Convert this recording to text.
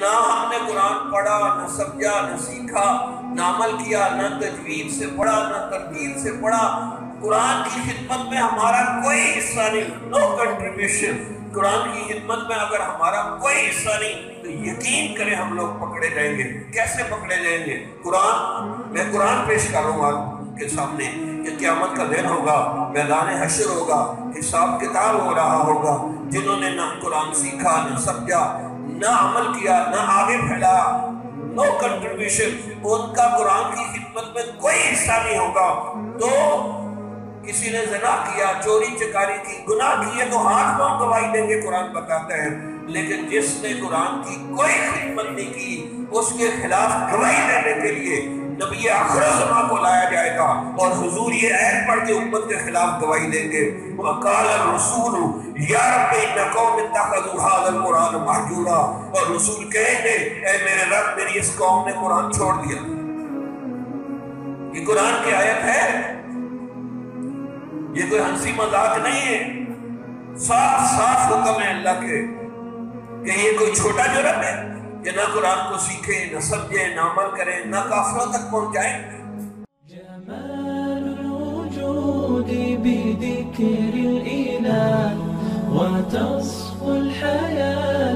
نہ ہم نے قرآن پڑھا، نہ سمجھا، نہ سیکھا، نہ عمل کیا، نہ تجوید سے پڑھا، نہ ترتیل سے پڑھا، قرآن کی خدمت میں ہمارا کوئی حصہ نہیں، نو کنٹریبیوشن، قرآن کی خدمت میں اگر ہمارا کوئی حصہ نہیں تو یقین کریں ہم لوگ پکڑے جائیں گے۔ کیسے پکڑے جائیں گے؟ میں قرآن پیش کر رہا ہوں آپ کے سامنے کہ قیامت کا دن ہوگا، میدان حشر ہوگا، حساب کتاب ہو رہا ہوگا۔ جنہوں نے نہ قرآن سیکھا، نہ سمجھا، نہ عمل کیا، نہ آگے پھیلایا، نو کنٹریبیوشن، ان کا قرآن کی خدمت میں کوئی حصہ نہیں ہوگا۔ تو کسی نے زنا کیا، چوری چکاری کی، گناہ کیے تو ہاتھ پاؤں گواہی دیں گے، قرآن بتاتا ہے، لیکن جس نے قرآن کی کوئی خدمت نہیں کی اس کے خلاف گواہی دینے کے لیے نبی آخر زمان کو لایا جائے گا اور حضور یہ عہد پڑھ کے امت کے خلاف گواہی دیں گے۔ وَقَالَ الرَّسُولُ يَا رَبِّ إِنَّ قَوْمِ اتَّخَذُوا هَذَا الْقُرْآنَ مَهْجُورًا، اور رسول کہیں گے اے میرے رب میری اس قوم نے قرآن چھوڑ دیا۔ یہ قرآن کی آیت ہے، یہ کوئی ہنسی مذاق نہیں ہے، صاف صاف حکم ہے اللہ کے کہ یہ کوئی چھوٹا جرم ہے کہ نہ قرآن کو سیکھیں، نہ سمجھیں، نہ عمل کریں، نہ کافروں تک پہنچائیں۔ جمال الوجود بذكر الإله وتصفو الحياة